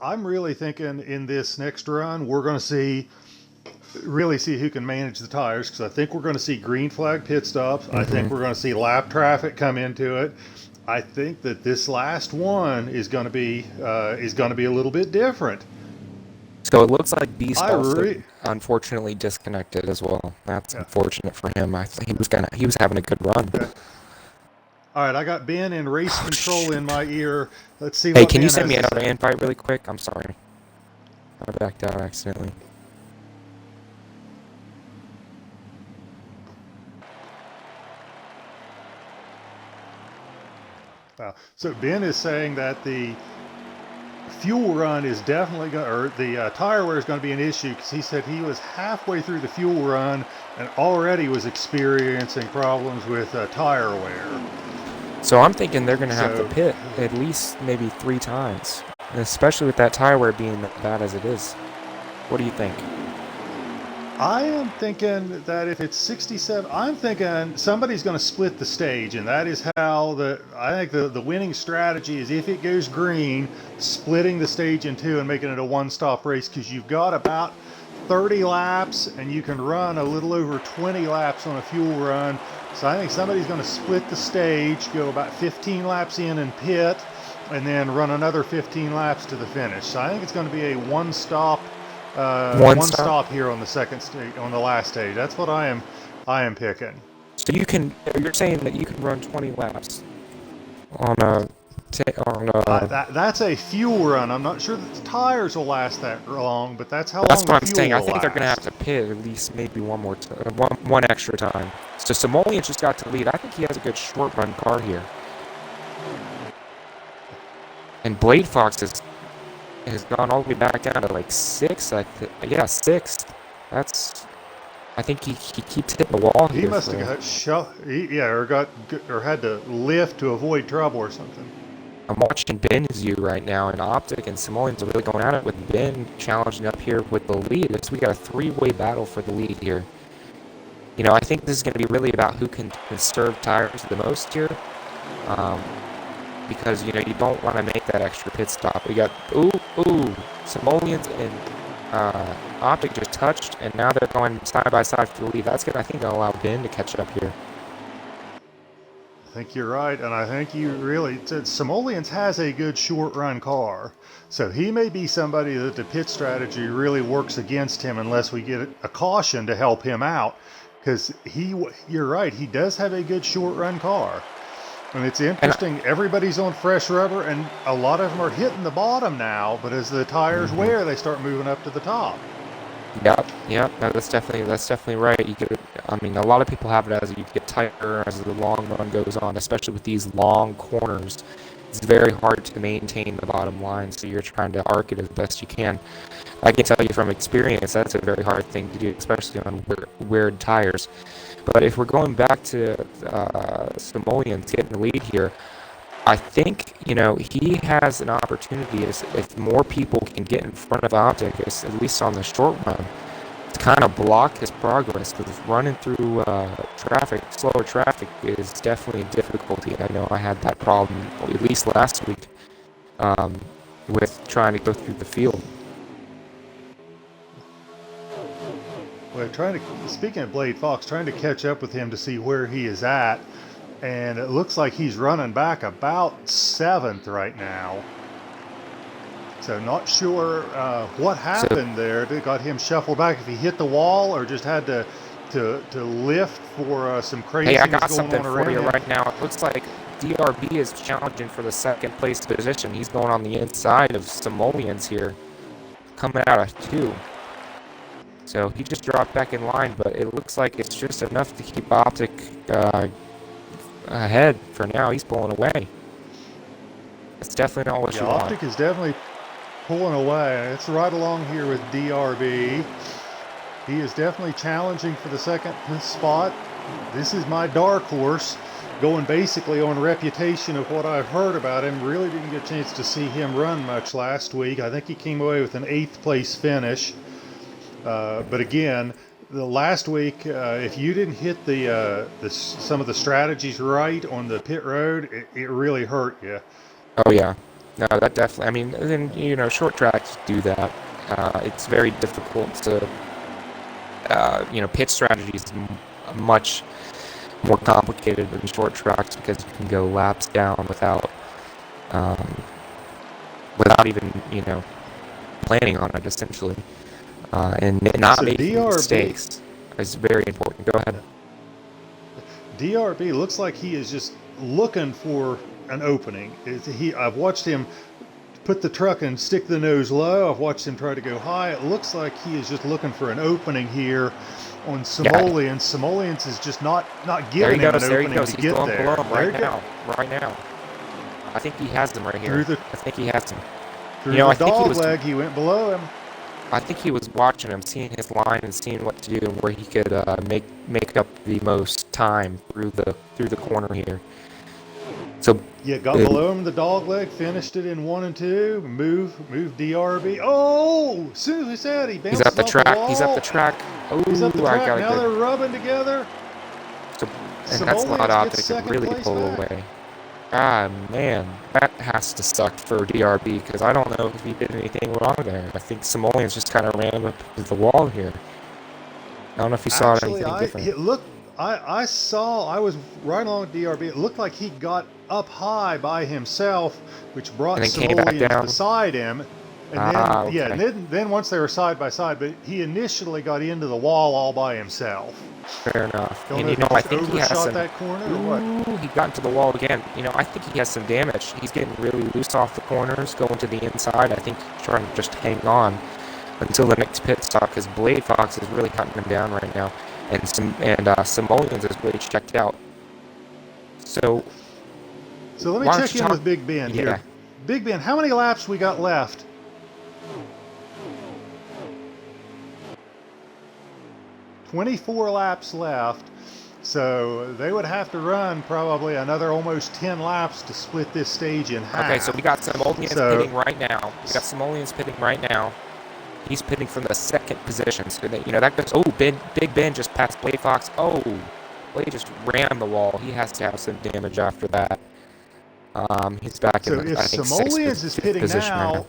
I'm really thinking in this next run we're going to see who can manage the tires because I think we're going to see green flag pit stops. I think Hmm. we're going to see lap traffic come into it. I think that this last one is going to be a little bit different. So it looks like Beast I also re- unfortunately disconnected as well. That's yeah. unfortunate for him. I think he was having a good run. Okay. All right, I got Ben in race Oh control in shoot. my ear. Let's see Hey, what can you Ben send has me to another say. invite really quick? I'm sorry. I backed out accidentally. Wow. So Ben is saying that the fuel run is definitely going, or the tire wear is going to be an issue because he said he was halfway through the fuel run and already was experiencing problems with tire wear. So I'm thinking they're going to have to So pit at least maybe 3 times, especially with that tire wear being that bad as it is. What do you think? I am thinking that if it's 67, I'm thinking somebody's going to split the stage, and that is how I think the winning strategy is if it goes green, splitting the stage in two and making it a one-stop race because you've got about 30 laps and you can run a little over 20 laps on a fuel run. So I think somebody's going to split the stage, go about 15 laps in and pit, and then run another 15 laps to the finish. So I think it's going to be a One one stop. stop here on the second stage, on the last stage. That's what I am picking. So you're saying that you can run 20 laps on on a. That's a fuel run. I'm not sure that the tires will last that long, but that's how That's long the what I'm fuel saying. I will think they're gonna have last. to pit at least maybe one extra time. So Simoleon just got to lead. I think he has a good short run car here. And Blade Fox has gone all the way back down to like sixth. Yeah, sixth. That's. I think he keeps hitting the wall He here must have for. got yeah, or had to lift to avoid trouble or something. I'm watching Ben's you right now, and Optic and Simoleon's are really going at it with Ben challenging up here with the lead. So we got a three-way battle for the lead here. I think this is going to be really about who can conserve tires the most here. Um, because, you don't want to make that extra pit stop. We got, Simoleons and Optic just touched, and now they're going side by side for the lead. That's going to, I think, allow Ben to catch up here. I think you're right, and I think you really said Simoleons has a good short run car, so he may be somebody that the pit strategy really works against him unless we get a caution to help him out, because you're right, he does have a good short run car, and it's And interesting. Everybody's on fresh rubber, and a lot of them are hitting the bottom now, but as the tires mhm. wear, they start moving up to the top. Yep. No, that's definitely right. I mean, a lot of people have it as you get tighter as the long run goes on, especially with these long corners. It's very hard to maintain the bottom line, so you're trying to arc it as best you can. I can tell you from experience that's a very hard thing to do, especially on weird tires. But if we're going back to Simoleon's getting the lead here, I think, he has an opportunity if more people can get in front of Optic, at least on the short run, to kind of block his progress because running through slower traffic is definitely a difficulty. I know I had that problem at least last week um, with trying to go through the field. Well, speaking of Blade Fox, trying to catch up with him to see where he is at, and it looks like he's running back about seventh right now. So not sure what So, happened there that got him shuffled back. If he hit the wall or just had to lift for some hey, I craziness got going something on for around you him. right now. It looks like DRB is challenging for the second place position. He's going on the inside of Simoleons here, coming out of two. So he just dropped back in line, but it looks like it's just enough to keep Optic ahead for now. He's pulling away. That's definitely not what Yeah, you want. Optic is definitely pulling away. It's right along here with DRB. He is definitely challenging for the second spot. This is my dark horse, going basically on reputation of what I've heard about him. Really didn't get a chance to see him run much last week. I think he came away with an 8th place finish. But again, the last week, if you didn't hit some of the strategies right on the pit road, it really hurt you. Oh yeah, No, that definitely. I mean, then short tracks do that. It's very difficult to, pit strategy is much more complicated than short tracks because you can go laps down um, without even planning on it essentially, and not So making DRB, mistakes is very important. Go ahead. DRB looks like he is just looking for an opening. I've watched him put the truck and stick the nose low. I've watched him try to go high. It looks like he is just looking for an opening here on Simoleons. Simoleons is just not giving him an opening to get there. Below him right now. I think he has them right here. I think he has them. Through the dog leg, he went below him. I think he was watching him, seeing his line and seeing what to do and where he could make up the most time through the corner here. So yeah, got below him the dog leg, finished it in 1 and 2. Move DRB. Oh, as soon as we said, he bounced off the wall. He's up the track. Oh, he's up the track. Now they're rubbing together. So, and that's a lot of Optic to really pull away. Ah, man, that has to suck for DRB because I don't know if he did anything wrong there. I think Simoleons just kind of ran up to the wall here. I don't know if you saw anything different. I saw, I was right along with DRB. It looked like he got up high by himself, which brought Simoleons beside him. And then once they were side by side, but he initially got into the wall all by himself. Fair enough. And I think he has some. That corner or what? He got into the wall again. I think he has some damage. He's getting really loose off the corners, going to the inside. I think he's trying to just hang on until the next pit stop because Blade Fox is really cutting him down right now, and Simoleons is really checked out. So let me check in with Big Ben here. Big Ben, how many laps we got left? 24 laps left, so they would have to run probably another almost 10 laps to split this stage in half. Okay, so we got Simoleons pitting right now. He's pitting from the second position, so that that goes. Oh, Big Ben just passed Blade Fox. Oh, Blade just ran the wall. He has to have some damage after that. He's back in the, I think, Simoleons is pitting now,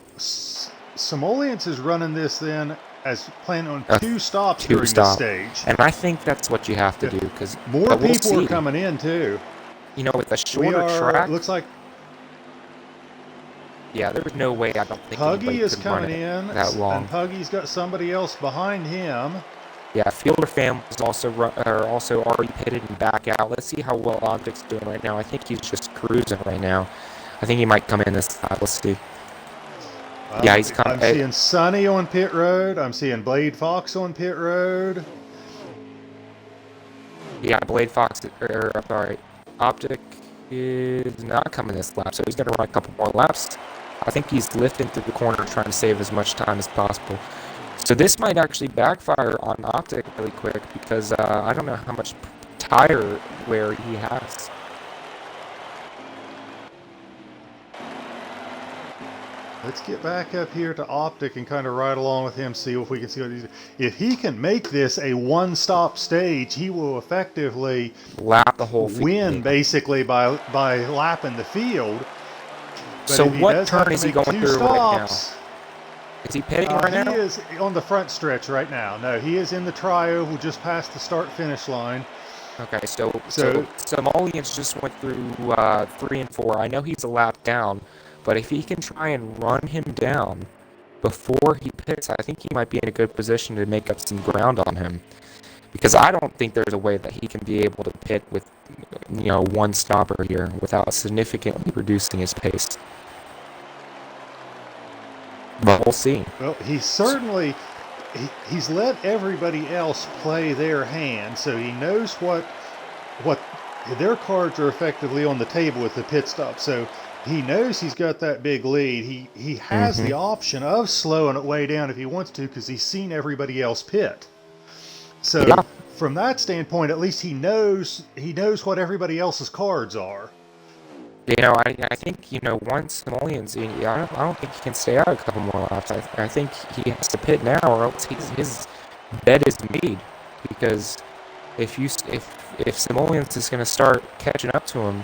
Simoleons is running this then as planning on two stops during the stage. And I think that's what you have to do because more people are coming in too. With a shorter track, looks like. Yeah, there's no way. I don't think Puggy is coming in that long. And Puggy's got somebody else behind him. Yeah, Fielder Fam is also already pitted and back out. Let's see how well Optic's doing right now. I think he's just cruising right now. I think he might come in this time. Let's see. Yeah, he's coming. I'm seeing Sonny on pit road. I'm seeing Blade Fox on pit road. Yeah, Blade Fox. Sorry, Optic is not coming this lap, so he's going to run a couple more laps. I think he's lifting through the corner, trying to save as much time as possible. So this might actually backfire on Optic really quick because I don't know how much tire wear he has. Let's get back up here to Optic and kind of ride along with him, see if we can see what he's doing. If he can make this a one-stop stage, he will effectively lap the whole field. Win basically by lapping the field. But so what turn is he going through right now? Is he pitting right now? He is on the front stretch right now. No, he is in the tri-oval just past the start-finish line. Okay, so Simoleons just went through 3 and 4. I know he's a lap down, but if he can try and run him down before he pits, I think he might be in a good position to make up some ground on him. Because I don't think there's a way that he can be able to pit with, one stopper here without significantly reducing his pace. But we'll see. Well, he's let everybody else play their hand, so he knows what their cards are effectively on the table with the pit stop. So he knows he's got that big lead. He has the option of slowing it way down if he wants to because he's seen everybody else pit. So from that standpoint, at least he knows what everybody else's cards are. I think, once Simoleons, I don't think he can stay out a couple more laps. I think he has to pit now or else his bed is made. Because if Simoleons is going to start catching up to him,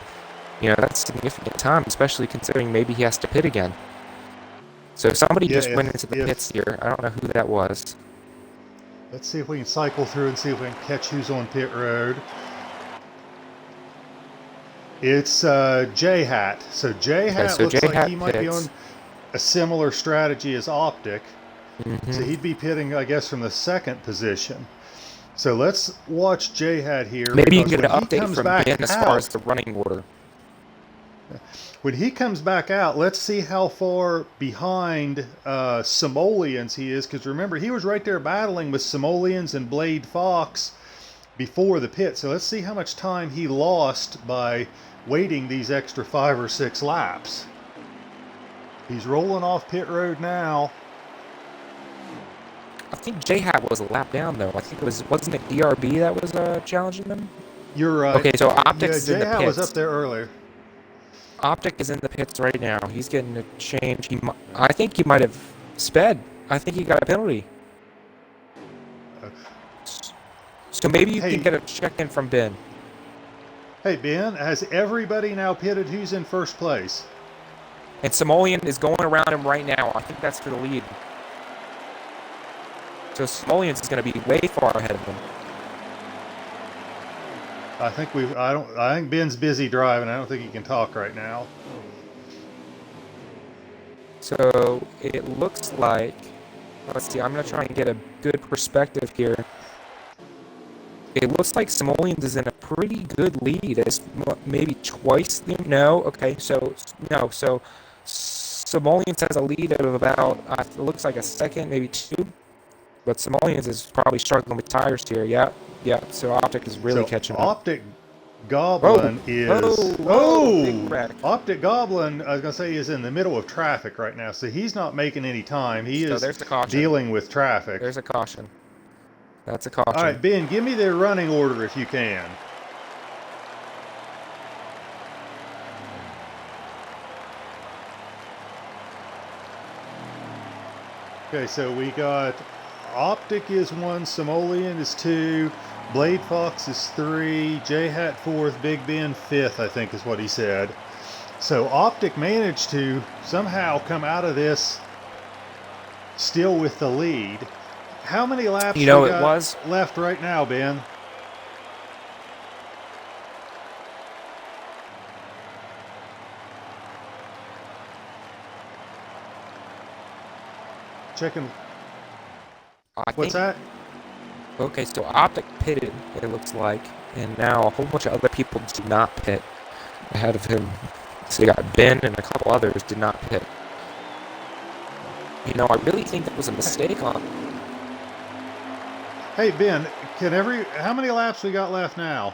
That's significant time, especially considering maybe he has to pit again. So somebody Yeah, just went into the pits here. I don't know who that was. let's see if we can cycle through and see if we can catch who's on pit road. It's J-Hat. So J-Hat Okay, so looks like J-Hat he might be pits. on a similar strategy as Optic. So Hmm. he'd be pitting, I guess, from the second position. So let's watch J-Hat here, Maybe you can because get when an he update comes from back Ben as far as out, the running order. let's see how far behind Simoleons he is, because remember, he was right there battling with Simoleons and Blade Fox before the pit. So let's see how much time he lost by waiting these extra 5 or 6 laps. He's rolling off pit road now. I think J-Hat was a lap down, though. I think wasn't it DRB that was challenging them? You're right. Okay, so Yeah, Optics is in the J-Hat was up pits. there earlier. Optic is in the pits right now. He's getting a change. I think he might have sped. I think he got a penalty. So maybe you can Hey, get a check-in from Ben. hey Ben, has everybody now pitted who's in first place? And Simoleon is going around him right now. I think that's for the lead. So Simoleon's is going to be way far ahead of him. I think Ben's busy driving. I don't think he can talk right now. So it looks like, let's see, I'm going to try and get a good perspective here. It looks like Simoleons is in a pretty good lead. It's maybe twice. No, okay, so no, so Simoleons has a lead of about, it looks like a second, maybe 2. But Simoleons is probably struggling with tires here. Yeah, yeah. So Optic is really So catching up. Optic Goblin Big wreck. Optic Goblin, I was gonna say, is in the middle of traffic right now, so he's not making any time. He So is there's the caution. dealing with traffic. There's a caution. That's a All caution. right, Ben, give me their running order if you can. Okay, so we got Optic is 1, Simoleon is 2, Blade Fox is 3, J-Hat 4th, Big Ben 5th, I think is what he said. So Optic managed to somehow come out of this still with the lead. How many laps You know, we it got was left right now, Ben? Checking. What's that? Okay, so Optic pitted, it looks like, and now a whole bunch of other people did not pit ahead of him. So you got Ben and a couple others did not pit. You know, I really think that was a mistake on. Hey Ben, how many laps we got left now?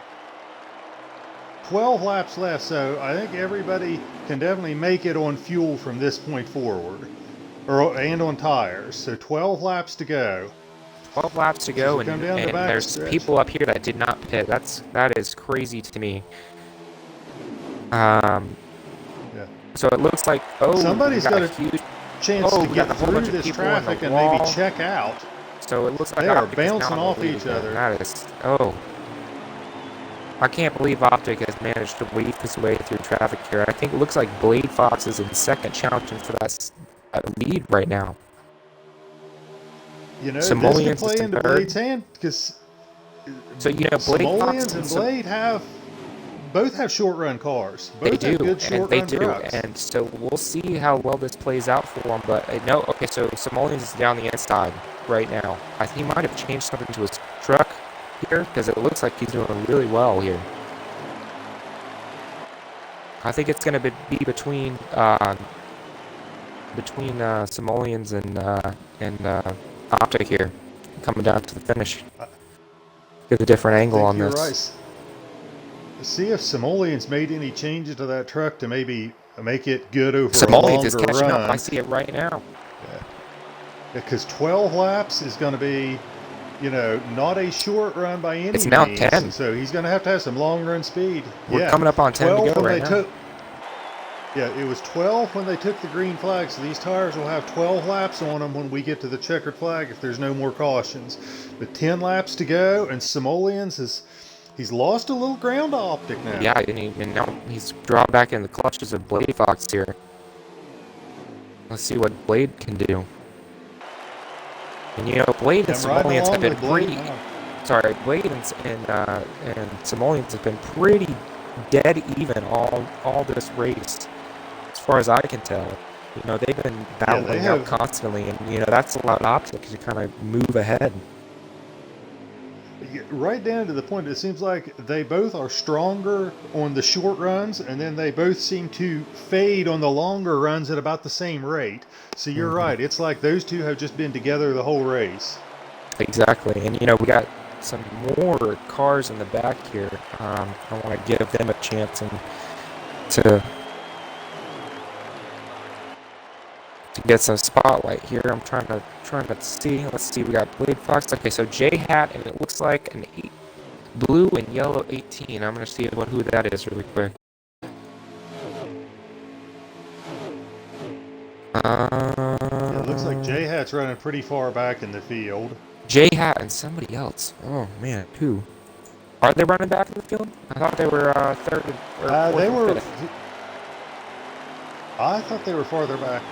12 laps left, so I think everybody can definitely make it on fuel from this point forward, and on tires. So 12 laps to go. 12 laps to go, and there's people up here that did not pit. That is crazy to me. Yeah. So it looks like Somebody's got a huge chance to get through this traffic and maybe check out. So it looks like they are Optic bouncing off each other. That is I can't believe Optic has managed to weave his way through traffic here. I think it looks like Blade Fox is in second, challenging for that lead right now. You know, this could play into Blade's hand, because Blade Simoleons and Blade both have short run cars. Both have good short run trucks. And so we'll see how well this plays out for him. But okay, so Simoleons is down the inside right now. I think he might have changed something to his truck here, because it looks like he's doing really well here. I think it's going to be between Simoleons and Optic here, coming down to the finish. Get a different angle on this. Right. See if Simoleons made any changes to that truck to maybe make it good over a longer is catching run. Up. I see it right now. Yeah. Because 12 laps is going to be, not a short run by any means. It's now 10. So he's going to have some long run speed. We're coming up on 10 to go right now. Yeah, it was 12 when they took the green flag, so these tires will have 12 laps on them when we get to the checkered flag if there's no more cautions. But 10 laps to go, and Simoleons is He's lost a little ground to Optic now. Yeah, and now he's drawn back in the clutches of Blade Fox here. Let's see what Blade can do. And you know, Blade and I'm riding Simoleons have along been with Blade pretty. now. Sorry, Blade and Simoleons have been pretty dead even all this race, as far as I can tell. You know, they've been battling out constantly, and you know that's allowed Optic to kind of move ahead. Right down to the point, it seems like they both are stronger on the short runs, and then they both seem to fade on the longer runs at about the same rate. So you're right. It's like those two have just been together the whole race. Exactly, and you know we got some more cars in the back here. I want to give them a chance and to get some spotlight here. I'm trying to see. Let's see. We got Blade Fox. Okay, so J Hat, and it looks like an blue and yellow 18. I'm gonna see who that is really quick. It looks like J Hat's running pretty far back in the field. J Hat and somebody else. Oh man, who? Are they running back in the field? I thought they were third or fourth. They were. Fifth. I thought they were farther back.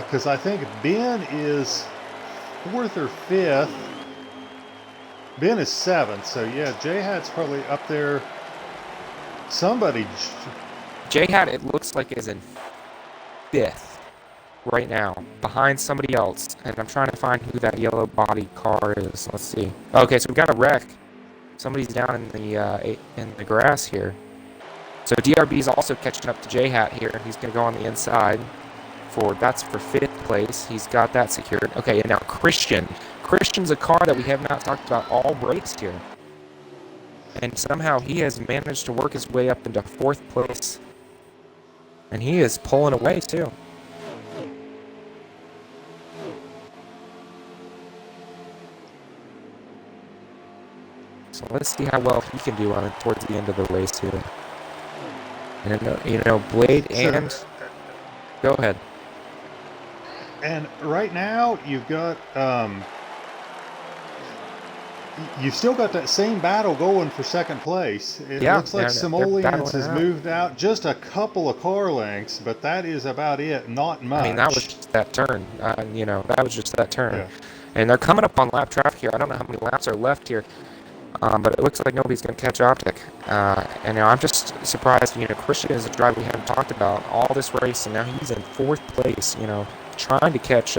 Because I think Ben is fourth or fifth. Ben is seventh, so yeah, J Hat's probably up there. Somebody. J Hat, it looks like, is in fifth right now, behind somebody else, and I'm trying to find who that yellow body car is. Let's see. Okay, so we got a wreck. Somebody's down in the grass here. So DRB is also catching up to J Hat here. He's going to go on the inside. That's for fifth place. He's got that secured. Okay, and now Christian. Christian's a car that we have not talked about all race here. And somehow he has managed to work his way up into fourth place. And he is pulling away too. So let's see how well he can do on it towards the end of the race here. And you know, Blade and... Go ahead. And right now, you've got, you've still got that same battle going for second place. It looks like Simoleons has moved out just a couple of car lengths, but that is about it, not much. I mean, that was just that turn. You know, that was just that turn. Yeah. And they're coming up on lap traffic here. I don't know how many laps are left here, but it looks like nobody's going to catch Optic. And you know, I'm just surprised. You know, Christian is a driver we haven't talked about all this race, and now he's in fourth place. You know, trying to catch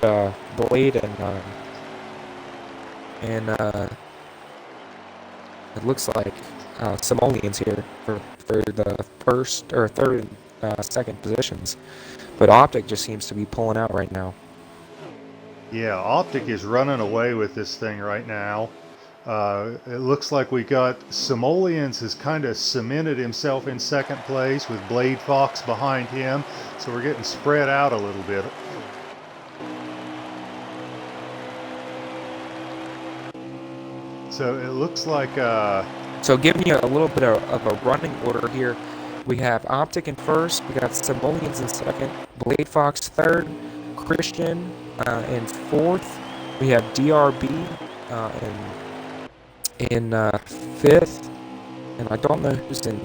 Blade and it looks like Simoleons here for the first or third and second positions, but Optic just seems to be pulling out right now. Yeah, Optic is running away with this thing right now. It looks like we got Simoleons has kind of cemented himself in second place with Blade Fox behind him, so we're getting spread out a little bit. So it looks like... So giving you a little bit of a running order here, we have Optic in first, we got Simoleons in second, Blade Fox third, Christian in fourth, we have DRB in fifth, and I don't know who's in...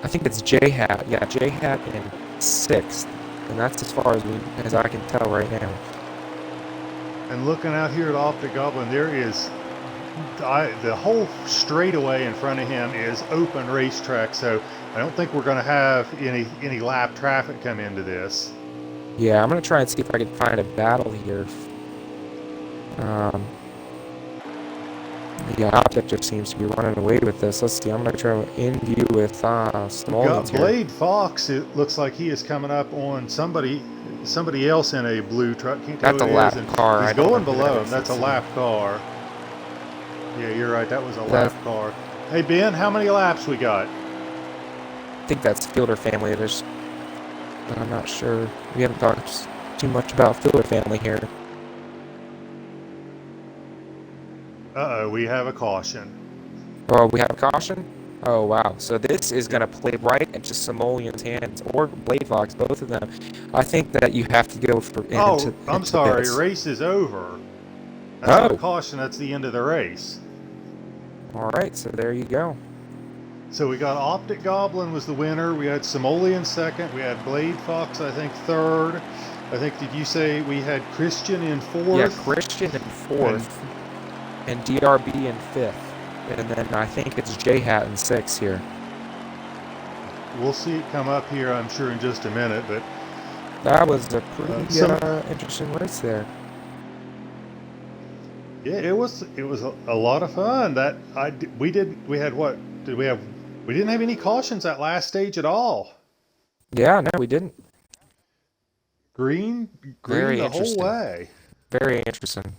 I think it's J Hat. Yeah, J Hat in sixth, and that's as far as I can tell right now. And looking out here at Optic Goblin, there is... the whole straightaway in front of him is open racetrack, so I don't think we're going to have any lap traffic come into this. Yeah, I'm going to try and see if I can find a battle here. Yeah, Optic just seems to be running away with this. Let's see, I'm going to try in view with Simoleons here. Blade Fox, it looks like he is coming up on somebody else in a blue truck. That's a lap car. He's going below him. That's a lap car. Yeah, you're right. That was a lap car. Hey, Ben, how many laps we got? I think that's Fielder family. But I'm not sure. We haven't talked too much about Fielder family here. Uh-oh, we have a caution. Oh, we have a caution? Oh, wow. So this is going to play right into Simoleon's hands, or Blade Fox, both of them. I think that you have to go for... I'm sorry. This. Race is over. That's not a caution. That's the end of the race. All right, so there you go. So we got Optic Goblin was the winner. We had Simoleon second. We had Blade Fox, I think, third. I think, did you say we had Christian in Yeah, fourth? Christian in And fourth, and DRB in fifth, and then I think it's J Hat in sixth here. we'll see it come up here, I'm sure, in just a minute. But That was a pretty some, interesting race there. yeah, it was a lot of fun. We had what did we have? We didn't have any cautions that last stage at all. Yeah, no, we didn't. Green Very the whole interesting. way. Very interesting.